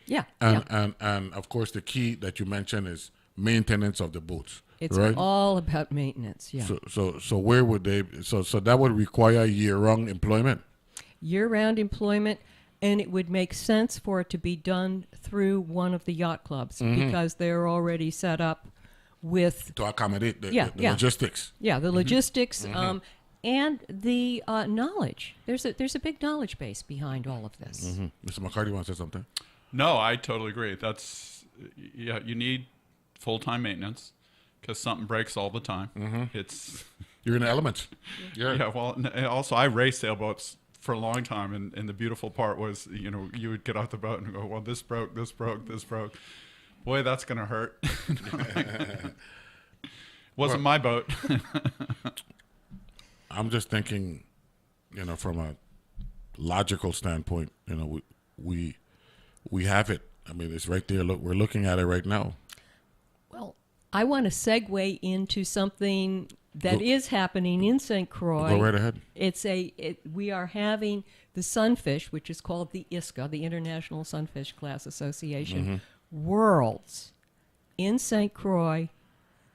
Yeah. And of course the key that you mentioned is maintenance of the boats. It's right? all about maintenance. Yeah. So where would they? So that would require year-round employment. Year-round employment, and it would make sense for it to be done through one of the yacht clubs because they're already set up with to accommodate the logistics. Yeah, the logistics. And the knowledge. There's a big knowledge base behind all of this. Mr. McCarty wants to say something? No, I totally agree. You need full-time maintenance because something breaks all the time. You're in the elements. Yeah. Well, and also I race sailboats for a long time, and the beautiful part was, you would get off the boat and go, well, this broke, this broke, this broke. Boy, that's going to hurt. Wasn't my boat. I'm just thinking, from a logical standpoint, we have it. I mean, it's right there. Look, we're looking at it right now. Well, I want to segue into something that is happening in St. Croix. Go right ahead. We are having the Sunfish, which is called the ISCA, the International Sunfish Class Association, Worlds in St. Croix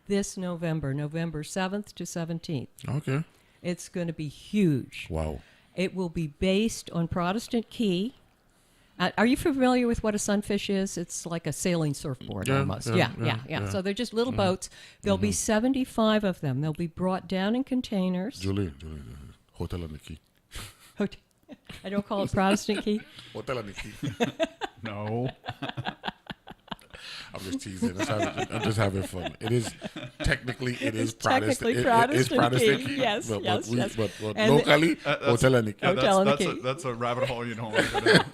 this November 7th to 17th. Okay. It's going to be huge. Wow. It will be based on Protestant Key. Are you familiar with what a sunfish is? It's like a sailing surfboard almost. Yeah. So they're just little boats. There'll be 75 of them. They'll be brought down in containers. Julie, Hotel on the Key. I don't call it Protestant Key. Hotel on the Key. No. I'm just teasing. I'm just having fun. It is technically It's Protestant. technically Protestant Protestant Key. Key. Yes, but yes. But locally, Hotel on the Key. Hotel on the Key. That's a rabbit hole you don't want to go down.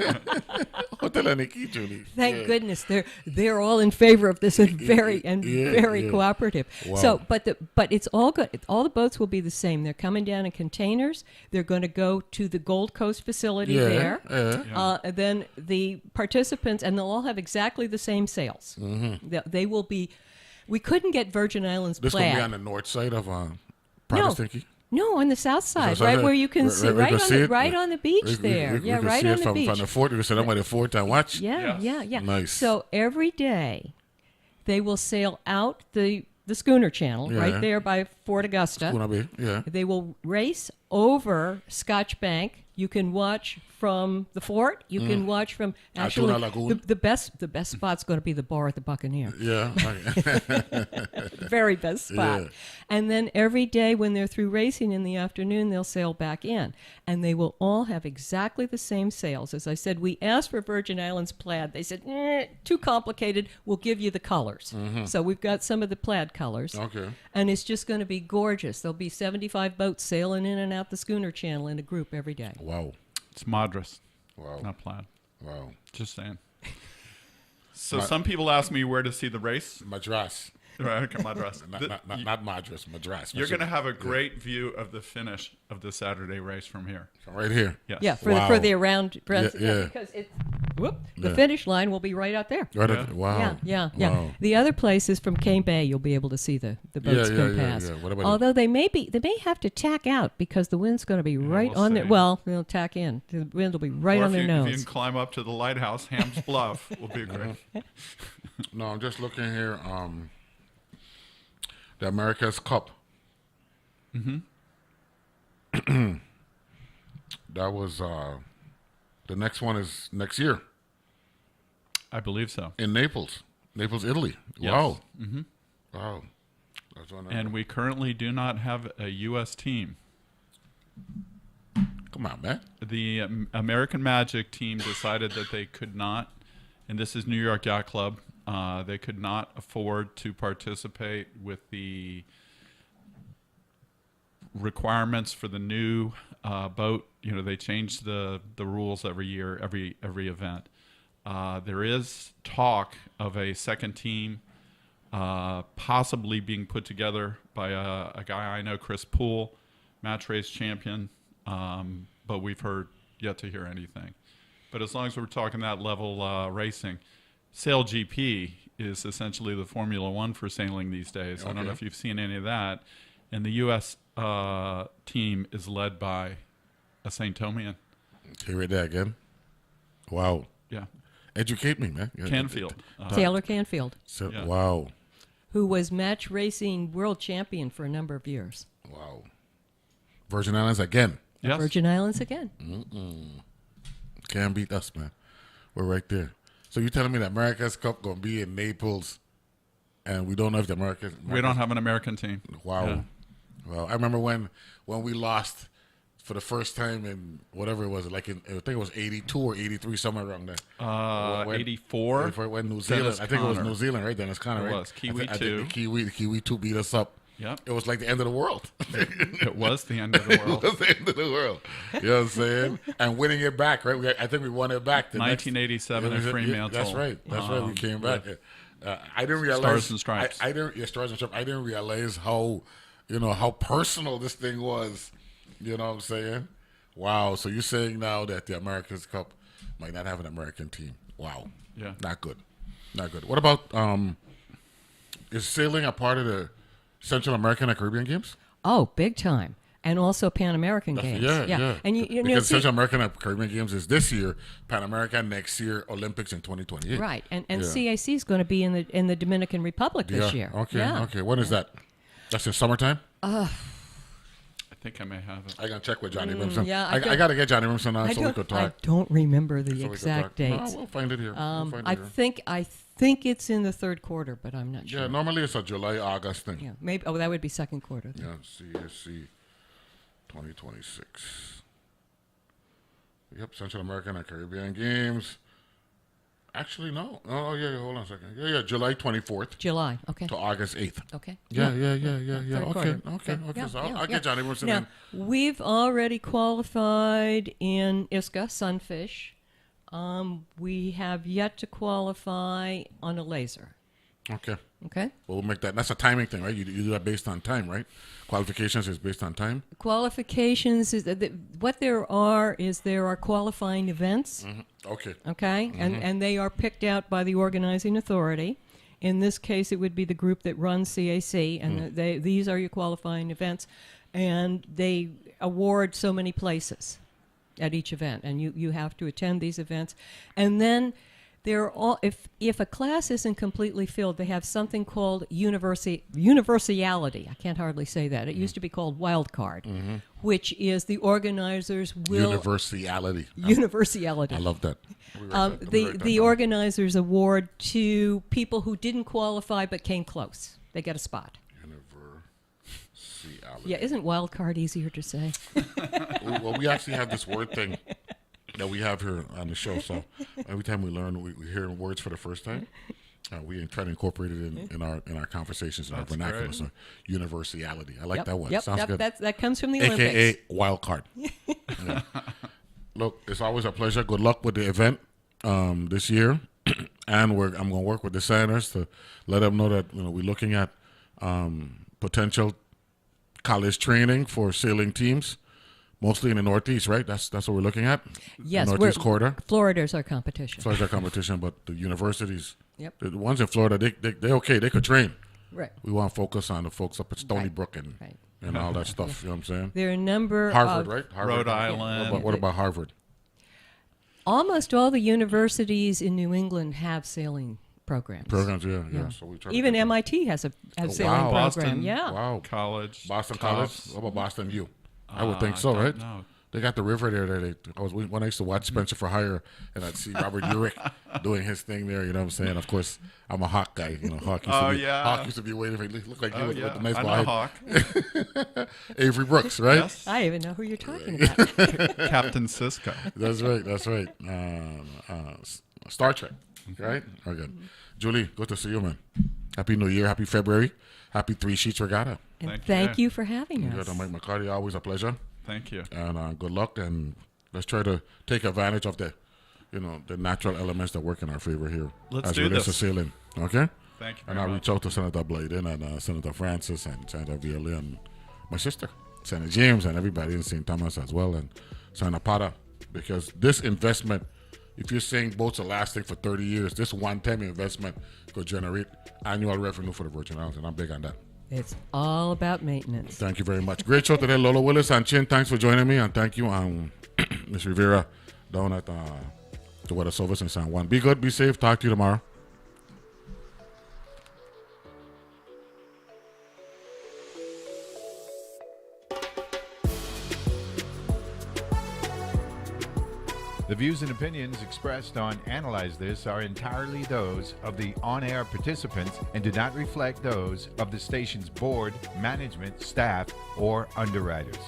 Hotel on the Key, Julie. Thank goodness they're all in favor of this and very cooperative. Wow. So, but it's all good. All the boats will be the same. They're coming down in containers. They're going to go to the Gold Coast facility there. Then the participants, and they'll all have exactly the same sails. They will be. We couldn't get Virgin Islands This plaid. going to be on the north side of Protestant Key? No, on the south side, So right where you can see, right on the beach there. We can right see on it the from beach. the fort. We can sit up by the fort and watch. Yeah. Nice. So every day, they will sail out the schooner channel right there by Fort Augusta. Schooner Bay, yeah. They will race over Scotch Bank. You can watch from the fort. You can watch from Altoona Lagoon. the best spot's going to be the bar at the Buccaneer. Yeah. Very best spot. Yeah. And then every day when they're through racing in the afternoon, they'll sail back in. And they will all have exactly the same sails. As I said, we asked for Virgin Islands plaid. They said, too complicated. We'll give you the colors. So we've got some of the plaid colors. Okay. And it's just going to be gorgeous. There'll be 75 boats sailing in and out the schooner channel in a group every day. Wow. It's Madras, Wow. not plaid. Wow. Just saying. So some people ask me where to see the race. Madras. Right, okay, Madras. Not Madras, Madras. You're going to have a great view of the finish of the Saturday race from here. Right here. Yes. Yeah, Wow. for the around. Yeah. Because the finish line will be right out there. Right. Yeah. Wow. Yeah. Wow. The other place is from Cane Bay. You'll be able to see the boats go past. Yeah. What about Although they may have to tack out because the wind's going to be right we'll on their. see. Well, they'll tack in. The wind will be right Or on their if you nose. can climb up to the lighthouse, Ham's Bluff will be great. No, I'm just looking here. The America's Cup. That was the next one is next year I believe so. in Naples, Italy. Yes. Wow. Wow. That's one. And we currently do not have a U.S. team. Come on, man. The American Magic team decided that they could not, and this is New York Yacht Club, they could not afford to participate with the requirements for the new boat. They change the rules every year, every event. There is talk of a second team possibly being put together by a guy I know, Chris Poole, match race champion, but we've heard yet to hear anything. But as long as we're talking that level racing, Sail GP is essentially the Formula One for sailing these days. Okay. I don't know if you've seen any of that. And the U.S. Team is led by a St. Tomian. Hear it there again. Wow. Yeah. Educate me, man. Canfield. Taylor Canfield, So, Yeah. Wow. who was match racing world champion for a number of years. Wow. Virgin Islands again. Yes. Virgin Islands again. Can't beat us, man. We're right there. So you're telling me that America's Cup going to be in Naples, and we don't know if the America's... We don't have an American team. Wow. Yeah. Well, I remember when we lost for the first time in whatever it was, I think it was 82 or 83, somewhere around there. 84. When New Zealand, Dennis I think it was Conner. New Zealand, right? Dennis Conner, It right? was. Kiwi I think 2. the Kiwi 2 beat us up. Yep. It was like the end of the world. It was the end of the world. It was the end of the world. You know what I'm saying? And winning it back, right? I think we won it back. 1987 at Fremantle. That's right. That's right. We came back. I didn't realize Stars and Stripes. I didn't Stars and Stripes. I didn't realize how how personal this thing was. You know what I'm saying? Wow. So you're saying now that the America's Cup might not have an American team? Wow. Yeah. Not good. Not good. What about is sailing a part of the Central American and Caribbean Games? Oh, big time. And also Pan American Games. Yeah. And you know, because Central American and Caribbean Games is this year, Pan American next year, Olympics in 2028. right. And CAC is going to be in the Dominican Republic this year. Okay. Yeah. Okay. When is that? That's in summertime? I think I may have it. I got to check with Johnny Rimson. yeah, I got to get Johnny Rimson on so we could I talk. don't remember the So we could exact talk. No, dates. we'll find it here. I think it's in the third quarter, but I'm not sure. Yeah, normally it's a July, August thing. Yeah, maybe. Oh, that would be second quarter. Then. Yeah, CSC 2026. Yep, Central American and Caribbean Games. Actually, no. Oh, yeah, hold on a second. Yeah, July 24th. July. Okay. To August 8th. Okay. Yeah. Third quarter. Okay. Yeah, So I'll yeah. get Johnny Rimson Now, in. we've already qualified in ISCA, Sunfish. We have yet to qualify on a laser. Okay. Okay. Well, we'll make that. That's a timing thing, right? You do that based on time, right? Qualifications is based on time. Qualifications is what there are qualifying events. Mm-hmm. Okay. Okay, and they are picked out by the organizing authority. In this case, it would be the group that runs CAC, and these are your qualifying events, and they award so many places at each event, and you have to attend these events, and then they're all if a class isn't completely filled, they have something called universality. I can't hardly say that. It used to be called wild card, which is the organizers will Universality. Universality. I love that. The organizers award to people who didn't qualify but came close. They get a spot. Universality. Yeah, isn't wild card easier to say? Well, we actually have this word thing that we have here on the show. So every time we learn, we hear words for the first time. We try to incorporate it in our conversations in our vernacular. Great. So universality. I like that one. Yep, Sounds good. That comes from the AKA Olympics. wild card. Yeah. Look, it's always a pleasure. Good luck with the event this year, and I'm going to work with the senators to let them know that we're looking at potential college training for sailing teams, mostly in the Northeast, right? That's what we're looking at. Yes, the Northeast corridor. Florida's our competition. Florida's our competition, but the universities, Yep. the ones in Florida, they okay. They could train. Right. We want to focus on the folks up at Stony Brook and all that stuff. You know what I'm saying? There are a number Harvard, of right? Harvard. Rhode Island. What about Harvard? almost all the universities in New England have sailing programs. Yeah. So we try to Even get them. MIT has a sailing wow. program. Boston. Yeah. Wow. College. Boston Tufts. College? What about Boston U? I would think so, I don't right? know. They got the river there. When I used to watch Spencer for Hire, and I'd see Robert Urich doing his thing there. You know what I'm saying? Of course, I'm a Hawk guy. You know, Hawk used to be waiting for me. Look like you with the nice I blonde. know Hawk. Avery Brooks, right? Yes. I even know who you're talking about. Captain Cisco. That's right. Star Trek, right? Very good. Julie, good to see you, man. Happy New Year. Happy February. Happy 3 Sheets Regatta. And Thank thank you for having Good. us. I'm Mike McCarty. Always a pleasure. Thank you. And good luck. And let's try to take advantage of the natural elements that work in our favor here. Let's as do relates this. to sailing. Okay? Thank you And very I'll much. reach out to Senator Bladen and Senator Francis and Senator Viola and my sister, Senator James, and everybody in St. Thomas as well, and Senator Potter, because this investment, if you're saying boats are lasting for 30 years, this one-time investment could generate annual revenue for the Virgin Islands, and I'm big on that. It's all about maintenance. Thank you very much. Great show today, Lola Willis and Chin. Thanks for joining me, and thank you, Ms. Rivera, down at the Weather Service in San Juan. Be good, be safe. Talk to you tomorrow. The views and opinions expressed on Analyze This are entirely those of the on-air participants and do not reflect those of the station's board, management, staff, or underwriters.